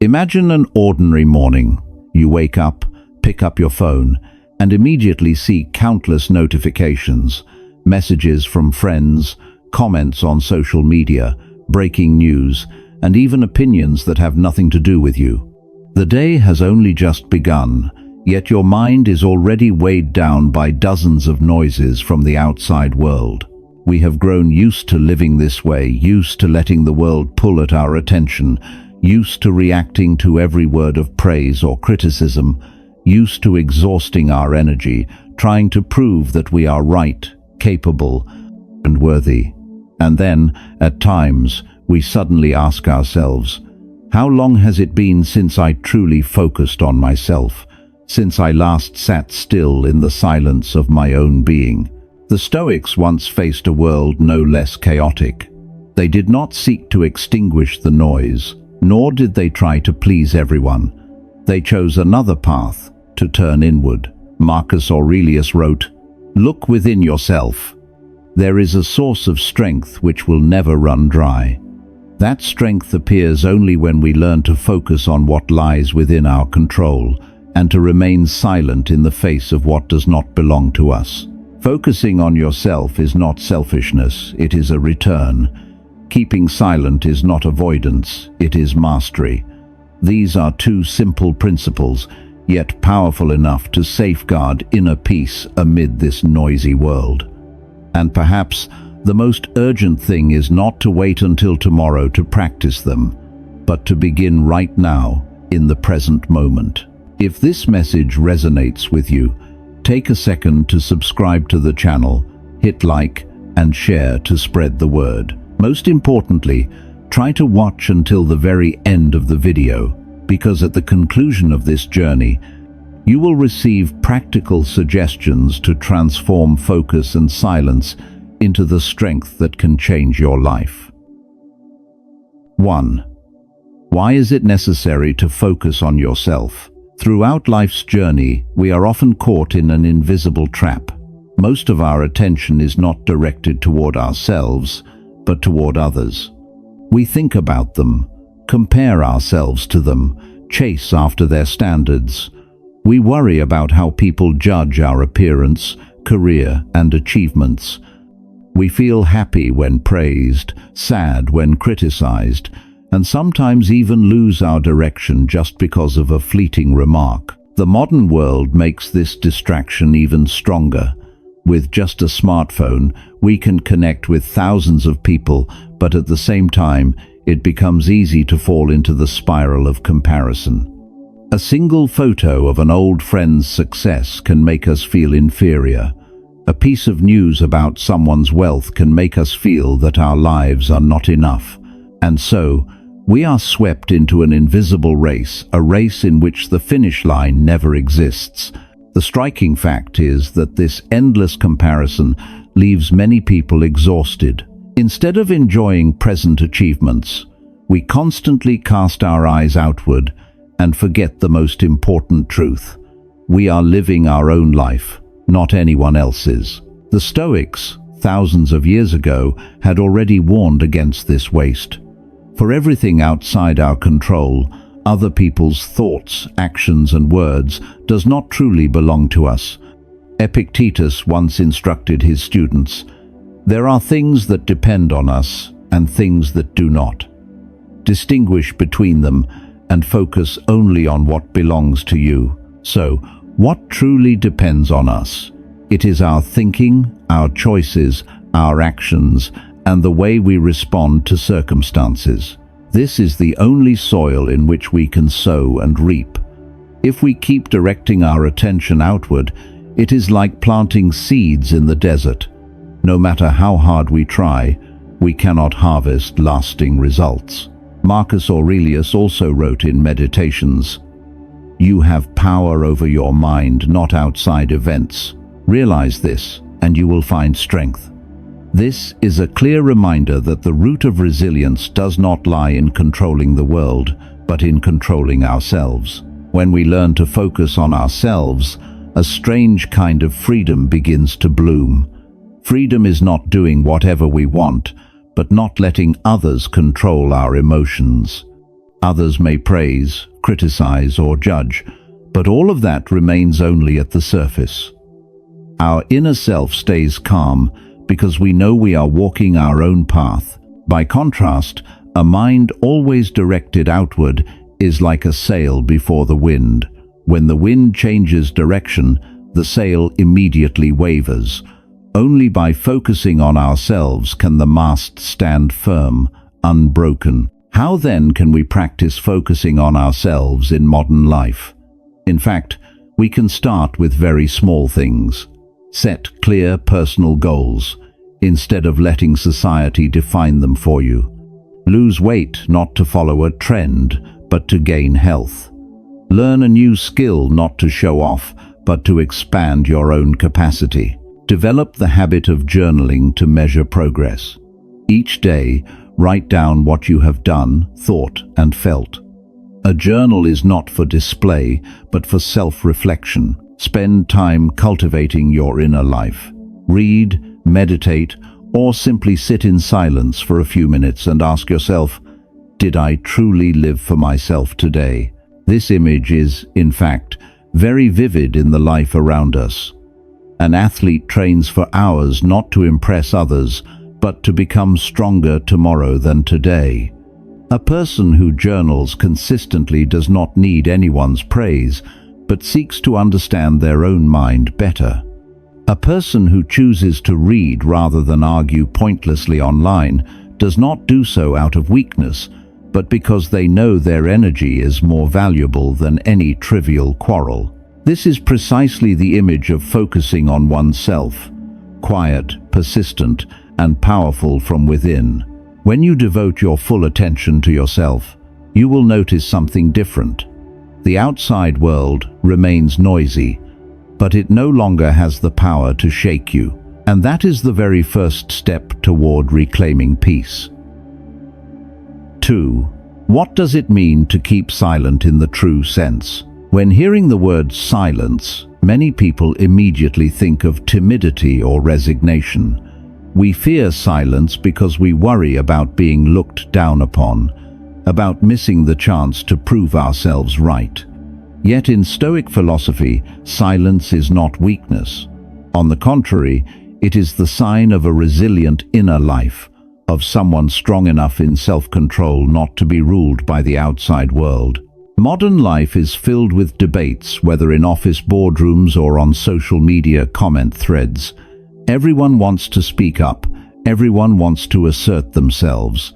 Imagine an ordinary morning. You wake up, pick up your phone, and immediately see countless notifications, messages from friends, comments on social media, breaking news, and even opinions that have nothing to do with you. The day has only just begun, yet your mind is already weighed down by dozens of noises from the outside world. We have grown used to living this way, used to letting the world pull at our attention, used to reacting to every word of praise or criticism, used to exhausting our energy, trying to prove that we are right, capable, and worthy. And then, at times, we suddenly ask ourselves, how long has it been since I truly focused on myself, since I last sat still in the silence of my own being? The Stoics once faced a world no less chaotic. They did not seek to extinguish the noise, nor did they try to please everyone. They chose another path, to turn inward. Marcus Aurelius wrote, "Look within yourself. There is a source of strength which will never run dry." That strength appears only when we learn to focus on what lies within our control and to remain silent in the face of what does not belong to us. Focusing on yourself is not selfishness, it is a return. Keeping silent is not avoidance, it is mastery. These are two simple principles, yet powerful enough to safeguard inner peace amid this noisy world. And perhaps the most urgent thing is not to wait until tomorrow to practice them, but to begin right now, in the present moment. If this message resonates with you, take a second to subscribe to the channel, hit like, and share to spread the word. Most importantly, try to watch until the very end of the video, because at the conclusion of this journey, you will receive practical suggestions to transform focus and silence into the strength that can change your life. 1. Why is it necessary to focus on yourself? Throughout life's journey, we are often caught in an invisible trap. Most of our attention is not directed toward ourselves, but toward others. We think about them, compare ourselves to them, chase after their standards. We worry about how people judge our appearance, career, and achievements. We feel happy when praised, sad when criticized, and sometimes even lose our direction just because of a fleeting remark. The modern world makes this distraction even stronger. With just a smartphone, we can connect with thousands of people, but at the same time, it becomes easy to fall into the spiral of comparison. A single photo of an old friend's success can make us feel inferior. A piece of news about someone's wealth can make us feel that our lives are not enough. And so, we are swept into an invisible race, a race in which the finish line never exists. The striking fact is that this endless comparison leaves many people exhausted. Instead of enjoying present achievements, we constantly cast our eyes outward and forget the most important truth. We are living our own life, not anyone else's. The Stoics, thousands of years ago, had already warned against this waste. For everything outside our control, other people's thoughts, actions, and words, does not truly belong to us. Epictetus once instructed his students, "There are things that depend on us and things that do not. Distinguish between them and focus only on what belongs to you." So, what truly depends on us? It is our thinking, our choices, our actions, and the way we respond to circumstances. This is the only soil in which we can sow and reap. If we keep directing our attention outward, it is like planting seeds in the desert. No matter how hard we try, we cannot harvest lasting results. Marcus Aurelius also wrote in Meditations, "You have power over your mind, not outside events. Realize this, and you will find strength." This is a clear reminder that the root of resilience does not lie in controlling the world, but in controlling ourselves. When we learn to focus on ourselves, a strange kind of freedom begins to bloom. Freedom is not doing whatever we want, but not letting others control our emotions. Others may praise, criticize, or judge, but all of that remains only at the surface. Our inner self stays calm because we know we are walking our own path. By contrast, a mind always directed outward is like a sail before the wind. When the wind changes direction, the sail immediately wavers. Only by focusing on ourselves can the mast stand firm, unbroken. How then can we practice focusing on ourselves in modern life? In fact, we can start with very small things. Set clear personal goals, instead of letting society define them for you. Lose weight not to follow a trend, but to gain health. Learn a new skill not to show off, but to expand your own capacity. Develop the habit of journaling to measure progress. Each day, write down what you have done, thought, and felt. A journal is not for display, but for self-reflection. Spend time cultivating your inner life. Read, meditate, or simply sit in silence for a few minutes and ask yourself, did I truly live for myself today? This image is, in fact, very vivid in the life around us. An athlete trains for hours not to impress others, but to become stronger tomorrow than today. A person who journals consistently does not need anyone's praise, but seeks to understand their own mind better. A person who chooses to read rather than argue pointlessly online does not do so out of weakness, but because they know their energy is more valuable than any trivial quarrel. This is precisely the image of focusing on oneself, quiet, persistent, and powerful from within. When you devote your full attention to yourself, you will notice something different. The outside world remains noisy, but it no longer has the power to shake you. And that is the very first step toward reclaiming peace. 2. What does it mean to keep silent in the true sense? When hearing the word silence, many people immediately think of timidity or resignation. We fear silence because we worry about being looked down upon, about missing the chance to prove ourselves right. Yet in Stoic philosophy, silence is not weakness. On the contrary, it is the sign of a resilient inner life, of someone strong enough in self-control not to be ruled by the outside world. Modern life is filled with debates, whether in office boardrooms or on social media comment threads. Everyone wants to speak up, everyone wants to assert themselves.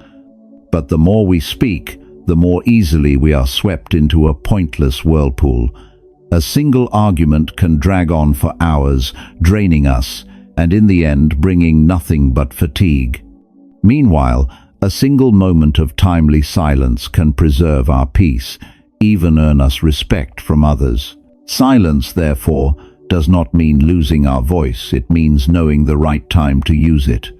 But the more we speak, the more easily we are swept into a pointless whirlpool. A single argument can drag on for hours, draining us, and in the end bringing nothing but fatigue. Meanwhile, a single moment of timely silence can preserve our peace, even earn us respect from others. Silence, therefore, does not mean losing our voice, it means knowing the right time to use it.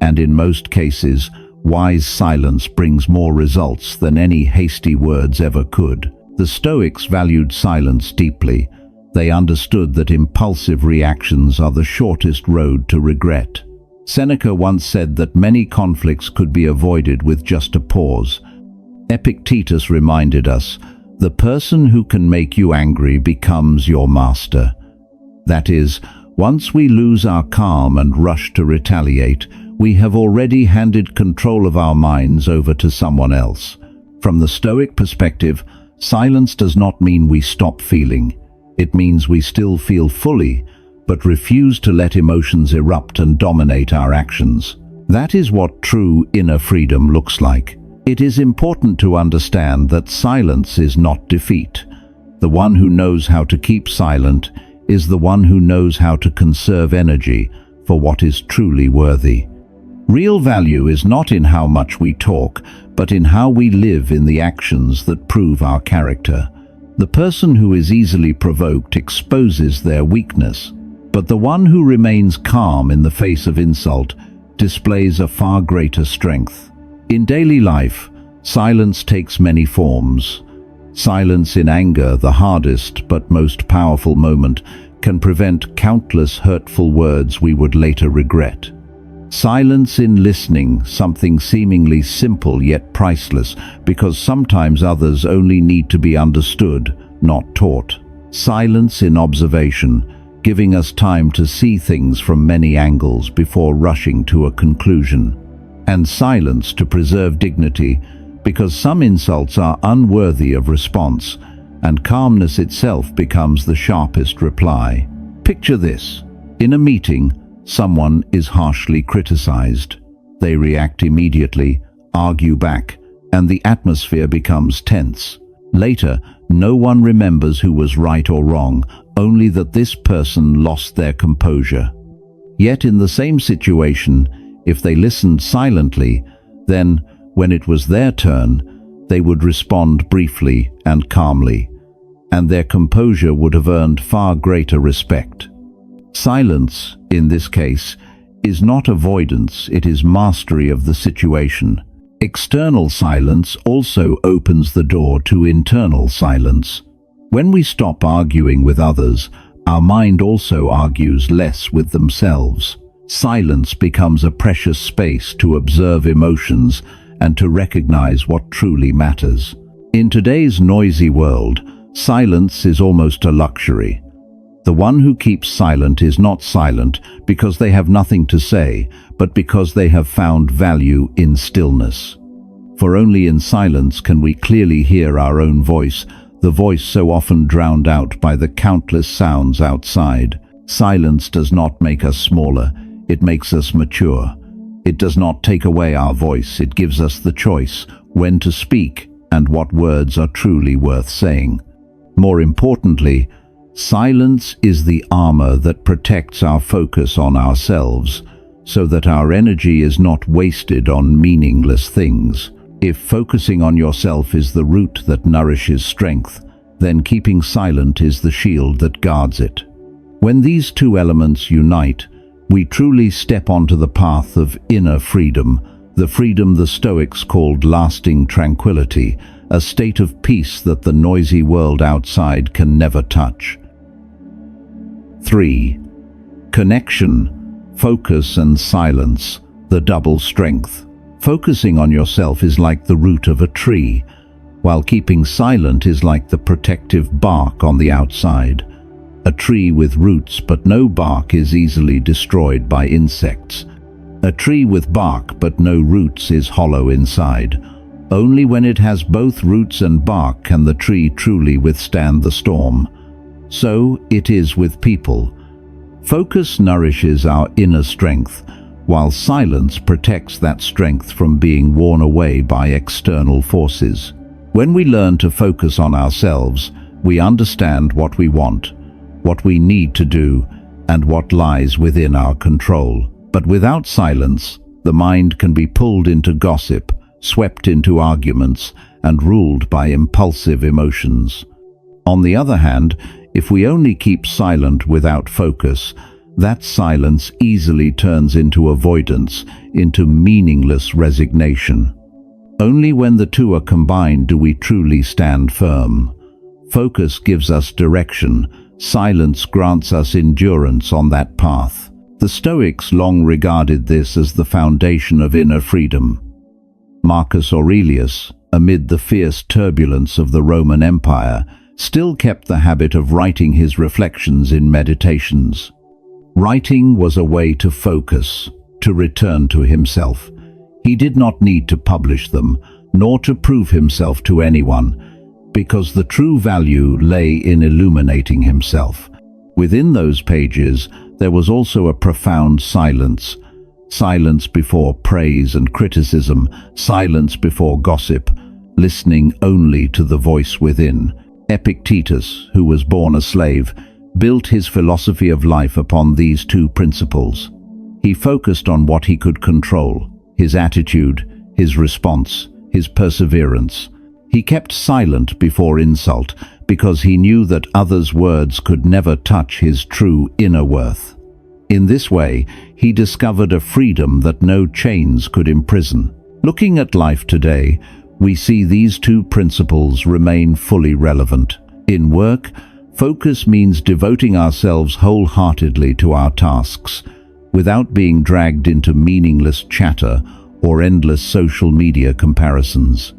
And in most cases, wise silence brings more results than any hasty words ever could. The Stoics valued silence deeply. They understood that impulsive reactions are the shortest road to regret. Seneca once said that many conflicts could be avoided with just a pause. Epictetus reminded us, the person who can make you angry becomes your master. That is, once we lose our calm and rush to retaliate, we have already handed control of our minds over to someone else. From the Stoic perspective, silence does not mean we stop feeling. It means we still feel fully, but refuse to let emotions erupt and dominate our actions. That is what true inner freedom looks like. It is important to understand that silence is not defeat. The one who knows how to keep silent is the one who knows how to conserve energy for what is truly worthy. Real value is not in how much we talk, but in how we live in the actions that prove our character. The person who is easily provoked exposes their weakness, but the one who remains calm in the face of insult displays a far greater strength. In daily life, silence takes many forms. Silence in anger, the hardest but most powerful moment, can prevent countless hurtful words we would later regret. Silence in listening, something seemingly simple yet priceless, because sometimes others only need to be understood, not taught. Silence in observation, giving us time to see things from many angles before rushing to a conclusion. And silence to preserve dignity, because some insults are unworthy of response, and calmness itself becomes the sharpest reply. Picture this. In a meeting, someone is harshly criticized. They react immediately, argue back, and the atmosphere becomes tense. Later, no one remembers who was right or wrong, only that this person lost their composure. Yet in the same situation, if they listened silently, then, when it was their turn, they would respond briefly and calmly, and their composure would have earned far greater respect. Silence, in this case, is not avoidance, it is mastery of the situation. External silence also opens the door to internal silence. When we stop arguing with others, our mind also argues less with themselves. Silence becomes a precious space to observe emotions and to recognize what truly matters. In today's noisy world, silence is almost a luxury. The one who keeps silent is not silent because they have nothing to say, but because they have found value in stillness. For only in silence can we clearly hear our own voice, the voice so often drowned out by the countless sounds outside. Silence does not make us smaller, it makes us mature. It does not take away our voice, it gives us the choice when to speak and what words are truly worth saying. More importantly, silence is the armor that protects our focus on ourselves, so that our energy is not wasted on meaningless things. If focusing on yourself is the root that nourishes strength, then keeping silent is the shield that guards it. When these two elements unite, we truly step onto the path of inner freedom, the freedom the Stoics called lasting tranquility, a state of peace that the noisy world outside can never touch. 3. Connection, focus and silence, the double strength. Focusing on yourself is like the root of a tree, while keeping silent is like the protective bark on the outside. A tree with roots but no bark is easily destroyed by insects. A tree with bark but no roots is hollow inside. Only when it has both roots and bark can the tree truly withstand the storm. So it is with people. Focus nourishes our inner strength, while silence protects that strength from being worn away by external forces. When we learn to focus on ourselves, we understand what we want, what we need to do, and what lies within our control. But without silence, the mind can be pulled into gossip, swept into arguments, and ruled by impulsive emotions. On the other hand, if we only keep silent without focus, that silence easily turns into avoidance, into meaningless resignation. Only when the two are combined do we truly stand firm. Focus gives us direction, silence grants us endurance on that path. The Stoics long regarded this as the foundation of inner freedom. Marcus Aurelius, amid the fierce turbulence of the Roman Empire, still kept the habit of writing his reflections in meditations. Writing was a way to focus, to return to himself. He did not need to publish them, nor to prove himself to anyone, because the true value lay in illuminating himself. Within those pages, there was also a profound silence. Silence before praise and criticism, silence before gossip, listening only to the voice within. Epictetus, who was born a slave, built his philosophy of life upon these two principles. He focused on what he could control, his attitude, his response, his perseverance. He kept silent before insult because he knew that others' words could never touch his true inner worth. In this way, he discovered a freedom that no chains could imprison. Looking at life today, we see these two principles remain fully relevant. In work, focus means devoting ourselves wholeheartedly to our tasks, without being dragged into meaningless chatter or endless social media comparisons.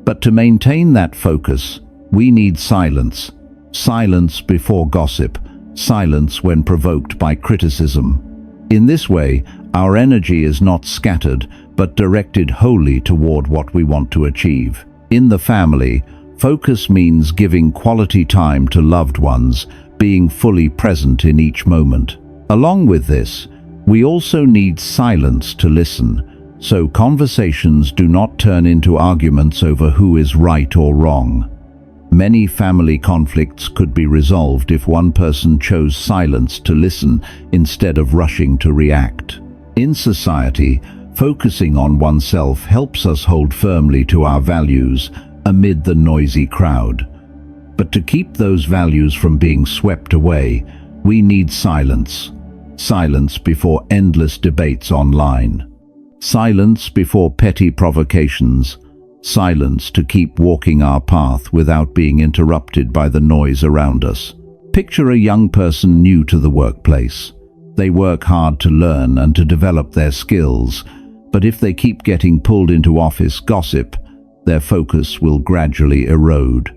But to maintain that focus, we need silence. Silence before gossip, silence when provoked by criticism. In this way, our energy is not scattered, but directed wholly toward what we want to achieve. In the family, focus means giving quality time to loved ones, being fully present in each moment. Along with this, we also need silence to listen, so conversations do not turn into arguments over who is right or wrong. Many family conflicts could be resolved if one person chose silence to listen instead of rushing to react. In society, focusing on oneself helps us hold firmly to our values amid the noisy crowd. But to keep those values from being swept away, we need silence. Silence before endless debates online. Silence before petty provocations. Silence to keep walking our path without being interrupted by the noise around us. Picture a young person new to the workplace. They work hard to learn and to develop their skills, but if they keep getting pulled into office gossip, their focus will gradually erode.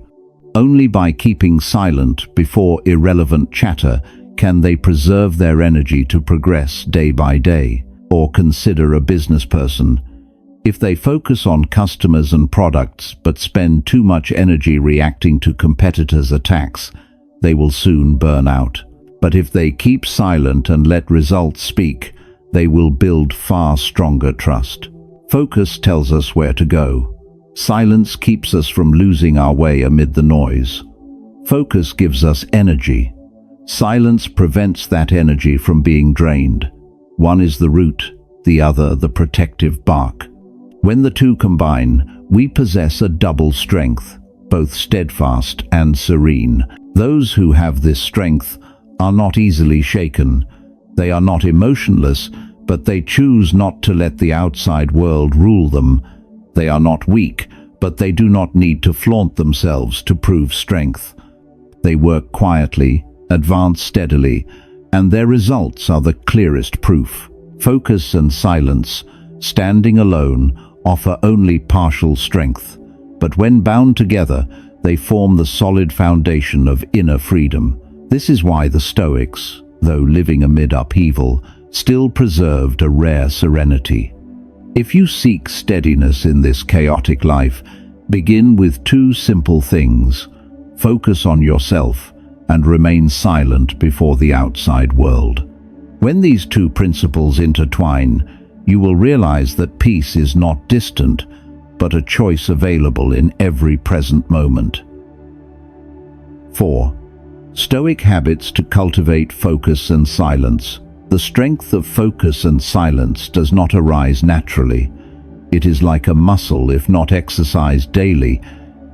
Only by keeping silent before irrelevant chatter can they preserve their energy to progress day by day. Or consider a business person. If they focus on customers and products but spend too much energy reacting to competitors' attacks, they will soon burn out. But if they keep silent and let results speak, they will build far stronger trust. Focus tells us where to go. Silence keeps us from losing our way amid the noise. Focus gives us energy. Silence prevents that energy from being drained. One is the root, the other the protective bark. When the two combine, we possess a double strength, both steadfast and serene. Those who have this strength are not easily shaken. They are not emotionless, but they choose not to let the outside world rule them. They are not weak, but they do not need to flaunt themselves to prove strength. They work quietly, advance steadily, and their results are the clearest proof. Focus and silence, standing alone, offer only partial strength, but when bound together, they form the solid foundation of inner freedom. This is why the Stoics, though living amid upheaval, still preserved a rare serenity. If you seek steadiness in this chaotic life, begin with two simple things: focus on yourself and remain silent before the outside world. When these two principles intertwine, you will realize that peace is not distant, but a choice available in every present moment. 4. Stoic habits to cultivate focus and silence. The strength of focus and silence does not arise naturally. It is like a muscle. If not exercised daily,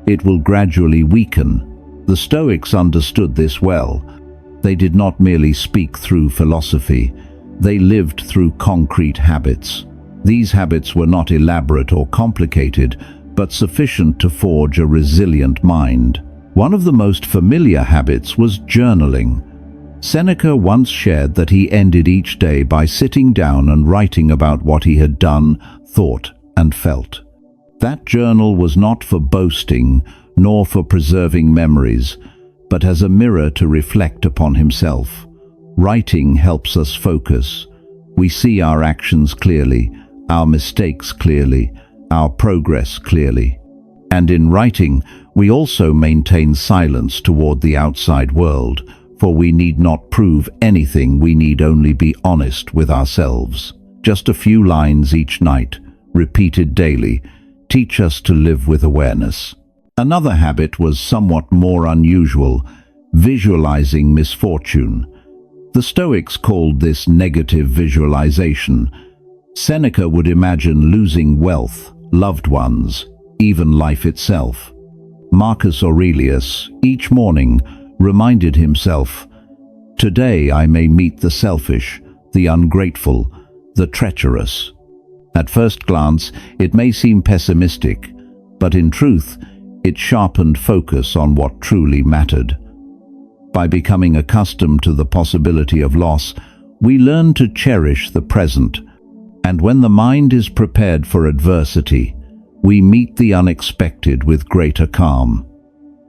it will gradually weaken. The Stoics understood this well. They did not merely speak through philosophy. They lived through concrete habits. These habits were not elaborate or complicated, but sufficient to forge a resilient mind. One of the most familiar habits was journaling. Seneca once shared that he ended each day by sitting down and writing about what he had done, thought, and felt. That journal was not for boasting, nor for preserving memories, but as a mirror to reflect upon himself. Writing helps us focus. We see our actions clearly, our mistakes clearly, our progress clearly. And in writing, we also maintain silence toward the outside world, for we need not prove anything, we need only be honest with ourselves. Just a few lines each night, repeated daily, teach us to live with awareness. Another habit was somewhat more unusual: visualizing misfortune. The Stoics called this negative visualization. Seneca would imagine losing wealth, loved ones, even life itself. Marcus Aurelius, each morning, reminded himself, "Today I may meet the selfish, the ungrateful, the treacherous." At first glance, it may seem pessimistic, but in truth, it sharpened focus on what truly mattered. By becoming accustomed to the possibility of loss, We learn to cherish the present, and when the mind is prepared for adversity, we meet the unexpected with greater calm.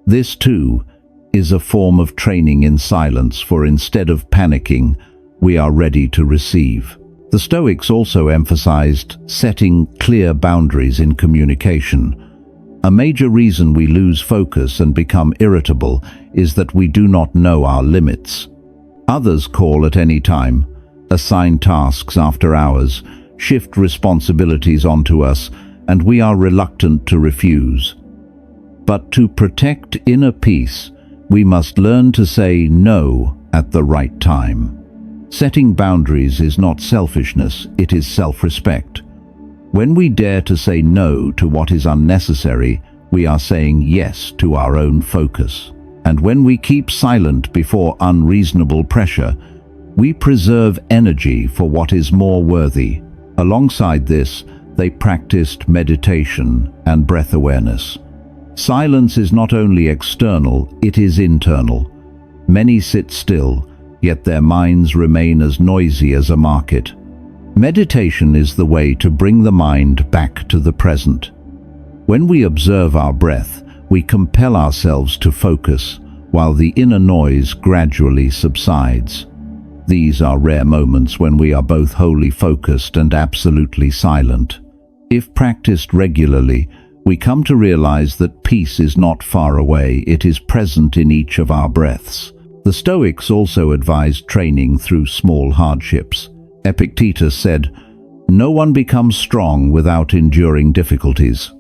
This, too, is a form of training in silence, for instead of panicking, we are ready to receive. The Stoics also emphasized setting clear boundaries in communication. A major reason we lose focus and become irritable is that we do not know our limits. Others call at any time, assign tasks after hours, shift responsibilities onto us, and we are reluctant to refuse. But to protect inner peace, we must learn to say no at the right time. Setting boundaries is not selfishness, it is self-respect. When we dare to say no to what is unnecessary, we are saying yes to our own focus. And when we keep silent before unreasonable pressure, we preserve energy for what is more worthy. Alongside this, they practiced meditation and breath awareness. Silence is not only external, it is internal. Many sit still, yet their minds remain as noisy as a market. Meditation is the way to bring the mind back to the present. When we observe our breath, we compel ourselves to focus, while the inner noise gradually subsides. These are rare moments when we are both wholly focused and absolutely silent. If practiced regularly, we come to realize that peace is not far away, it is present in each of our breaths. The Stoics also advised training through small hardships. Epictetus said, "No one becomes strong without enduring difficulties."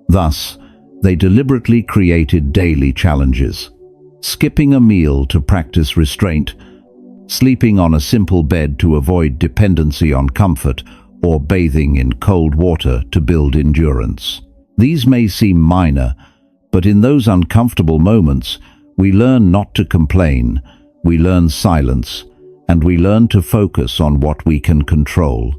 Thus, they deliberately created daily challenges. Skipping a meal to practice restraint, sleeping on a simple bed to avoid dependency on comfort, or bathing in cold water to build endurance. These may seem minor, but in those uncomfortable moments, we learn not to complain, we learn silence, and we learn to focus on what we can control.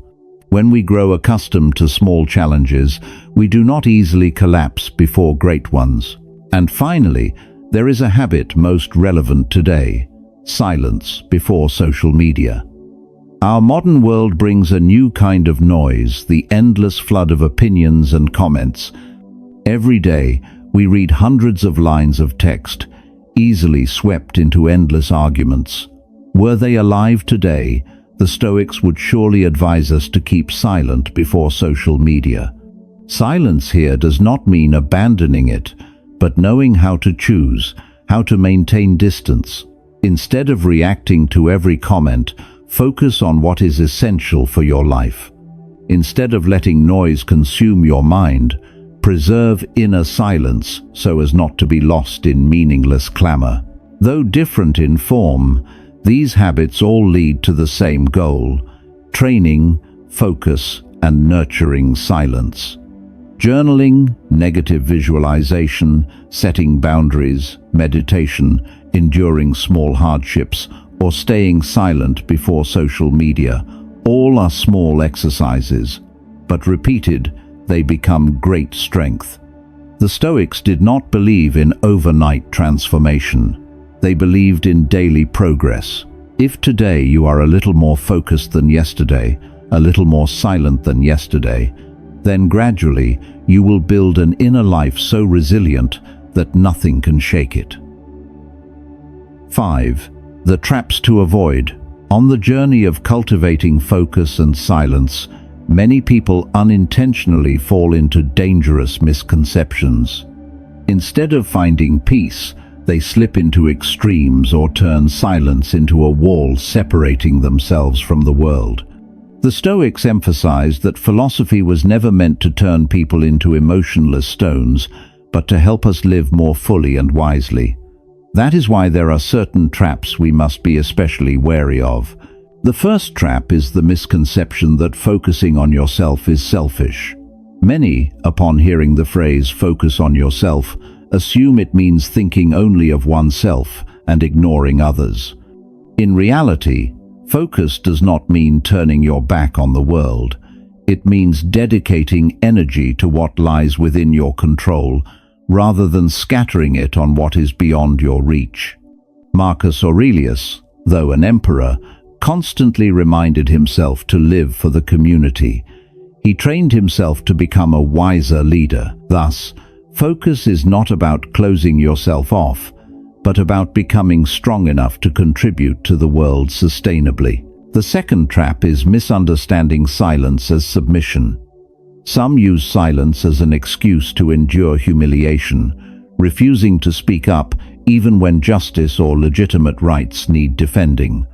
When we grow accustomed to small challenges, we do not easily collapse before great ones. And finally, there is a habit most relevant today: silence before social media. Our modern world brings a new kind of noise, the endless flood of opinions and comments. Every day, we read hundreds of lines of text, easily swept into endless arguments. Were they alive today, the Stoics would surely advise us to keep silent before social media. Silence here does not mean abandoning it, but knowing how to choose, how to maintain distance. Instead of reacting to every comment, focus on what is essential for your life. Instead of letting noise consume your mind, preserve inner silence so as not to be lost in meaningless clamor. Though different in form, these habits all lead to the same goal: training, focus, and nurturing silence. Journaling, negative visualization, setting boundaries, meditation, enduring small hardships, or staying silent before social media, all are small exercises, but repeated, they become great strength. The Stoics did not believe in overnight transformation. They believed in daily progress. If today you are a little more focused than yesterday, a little more silent than yesterday, then gradually you will build an inner life so resilient that nothing can shake it. 5. The traps to avoid. On the journey of cultivating focus and silence, many people unintentionally fall into dangerous misconceptions. Instead of finding peace, they slip into extremes or turn silence into a wall separating themselves from the world. The Stoics emphasized that philosophy was never meant to turn people into emotionless stones, but to help us live more fully and wisely. That is why there are certain traps we must be especially wary of. The first trap is the misconception that focusing on yourself is selfish. Many, upon hearing the phrase "focus on yourself," assume it means thinking only of oneself and ignoring others. In reality, focus does not mean turning your back on the world. It means dedicating energy to what lies within your control, rather than scattering it on what is beyond your reach. Marcus Aurelius, though an emperor, constantly reminded himself to live for the community. He trained himself to become a wiser leader. Thus, focus is not about closing yourself off, but about becoming strong enough to contribute to the world sustainably. The second trap is misunderstanding silence as submission. Some use silence as an excuse to endure humiliation, refusing to speak up even when justice or legitimate rights need defending.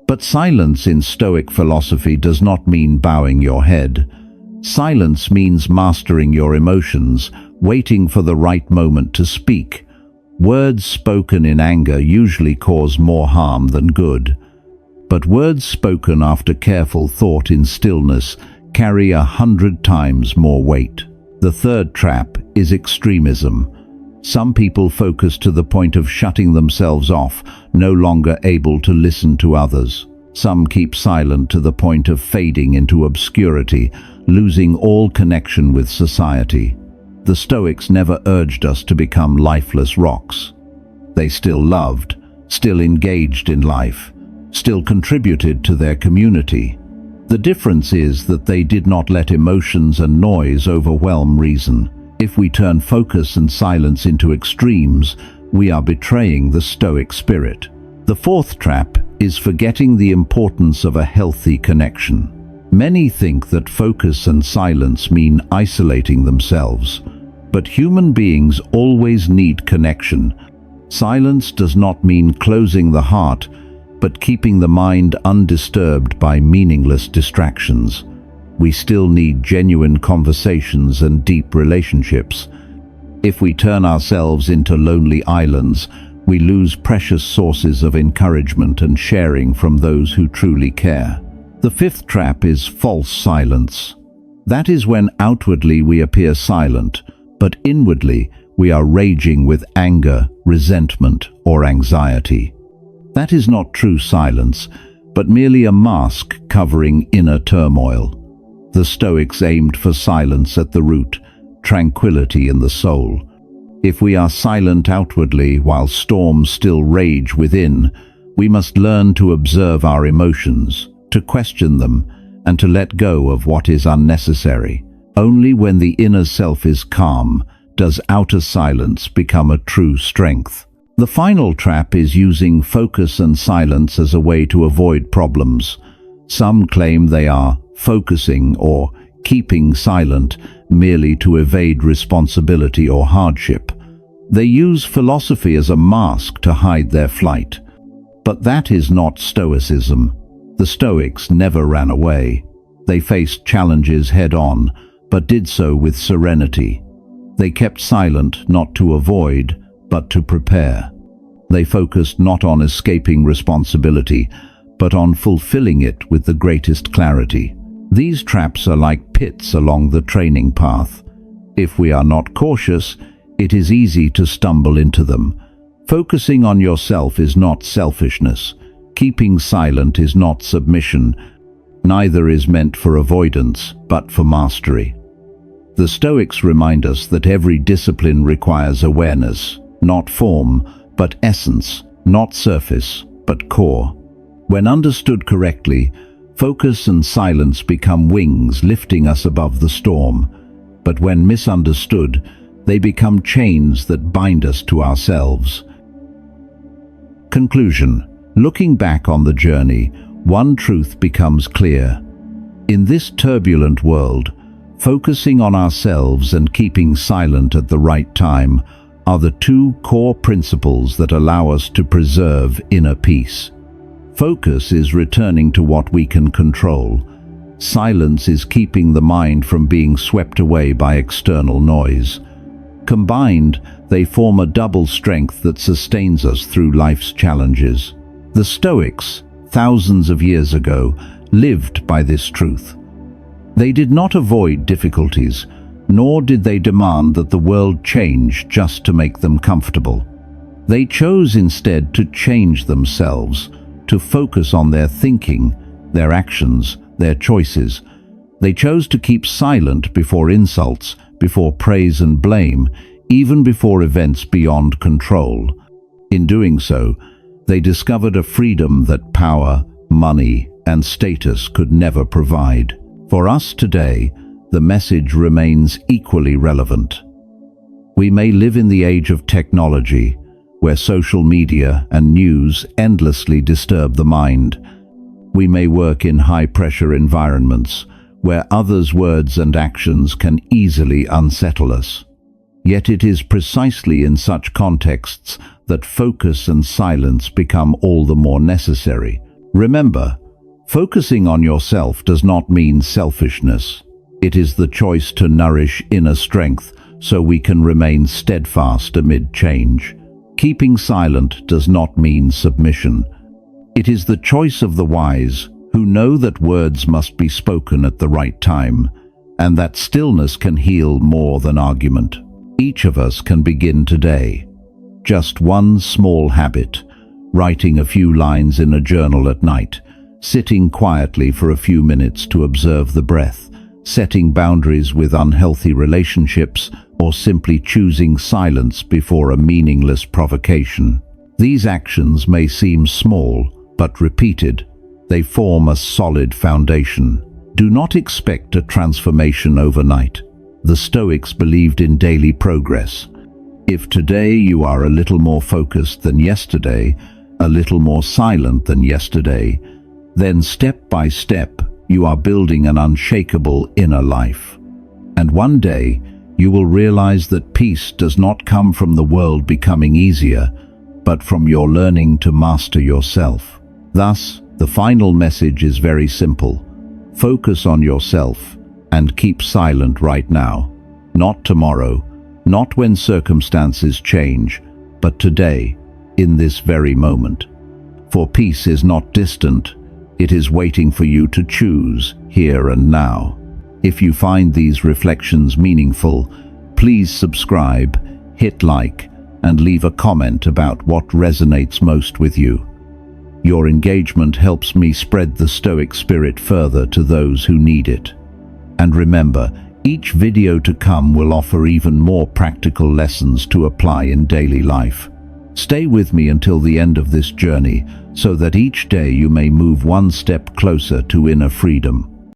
But silence in Stoic philosophy does not mean bowing your head. Silence means mastering your emotions, waiting for the right moment to speak. Words spoken in anger usually cause more harm than good. But words spoken after careful thought in stillness carry 100 times more weight. The third trap is extremism. Some people focus to the point of shutting themselves off, no longer able to listen to others. Some keep silent to the point of fading into obscurity, losing all connection with society. The Stoics never urged us to become lifeless rocks. They still loved, still engaged in life, still contributed to their community. The difference is that they did not let emotions and noise overwhelm reason. If we turn focus and silence into extremes, we are betraying the Stoic spirit. The fourth trap is forgetting the importance of a healthy connection. Many think that focus and silence mean isolating themselves, but human beings always need connection. Silence does not mean closing the heart, but keeping the mind undisturbed by meaningless distractions. We still need genuine conversations and deep relationships. If we turn ourselves into lonely islands, we lose precious sources of encouragement and sharing from those who truly care. The fifth trap is false silence. That is when outwardly we appear silent, but inwardly we are raging with anger, resentment, or anxiety. That is not true silence, but merely a mask covering inner turmoil. The Stoics aimed for silence at the root, tranquility in the soul. If we are silent outwardly while storms still rage within, we must learn to observe our emotions, to question them, and to let go of what is unnecessary. Only when the inner self is calm does outer silence become a true strength. The final trap is using focus and silence as a way to avoid problems. Some claim they are focusing or keeping silent merely to evade responsibility or hardship. They use philosophy as a mask to hide their flight. But that is not Stoicism. The Stoics never ran away. They faced challenges head-on, but did so with serenity. They kept silent not to avoid, but to prepare. They focused not on escaping responsibility, but on fulfilling it with the greatest clarity. These traps are like pits along the training path. If we are not cautious, it is easy to stumble into them. Focusing on yourself is not selfishness. Keeping silent is not submission. Neither is meant for avoidance, but for mastery. The Stoics remind us that every discipline requires awareness, not form, but essence, not surface, but core. When understood correctly, focus and silence become wings lifting us above the storm. But when misunderstood, they become chains that bind us to ourselves. Conclusion. Looking back on the journey, one truth becomes clear. In this turbulent world, focusing on ourselves and keeping silent at the right time are the two core principles that allow us to preserve inner peace. Focus is returning to what we can control. Silence is keeping the mind from being swept away by external noise. Combined, they form a double strength that sustains us through life's challenges. The Stoics, thousands of years ago, lived by this truth. They did not avoid difficulties, nor did they demand that the world change just to make them comfortable. They chose instead to change themselves, to focus on their thinking, their actions, their choices. They chose to keep silent before insults, before praise and blame, even before events beyond control. In doing so, they discovered a freedom that power, money, and status could never provide. For us today, the message remains equally relevant. We may live in the age of technology, where social media and news endlessly disturb the mind. We may work in high-pressure environments, where others' words and actions can easily unsettle us. Yet it is precisely in such contexts that focus and silence become all the more necessary. Remember, focusing on yourself does not mean selfishness. It is the choice to nourish inner strength so we can remain steadfast amid change. Keeping silent does not mean submission. It is the choice of the wise, who know that words must be spoken at the right time, and that stillness can heal more than argument. Each of us can begin today. Just one small habit: writing a few lines in a journal at night, sitting quietly for a few minutes to observe the breath, setting boundaries with unhealthy relationships, or simply choosing silence before a meaningless provocation. These actions may seem small, but repeated, they form a solid foundation. Do not expect a transformation overnight. The Stoics believed in daily progress. If today you are a little more focused than yesterday, a little more silent than yesterday, then step by step you are building an unshakable inner life. And one day you will realize that peace does not come from the world becoming easier, but from your learning to master yourself. Thus, the final message is very simple. Focus on yourself and keep silent right now. Not tomorrow, not when circumstances change, but today, in this very moment. For peace is not distant, it is waiting for you to choose here and now. If you find these reflections meaningful, please subscribe, hit like, and leave a comment about what resonates most with you. Your engagement helps me spread the Stoic spirit further to those who need it. And remember, each video to come will offer even more practical lessons to apply in daily life. Stay with me until the end of this journey, so that each day you may move one step closer to inner freedom.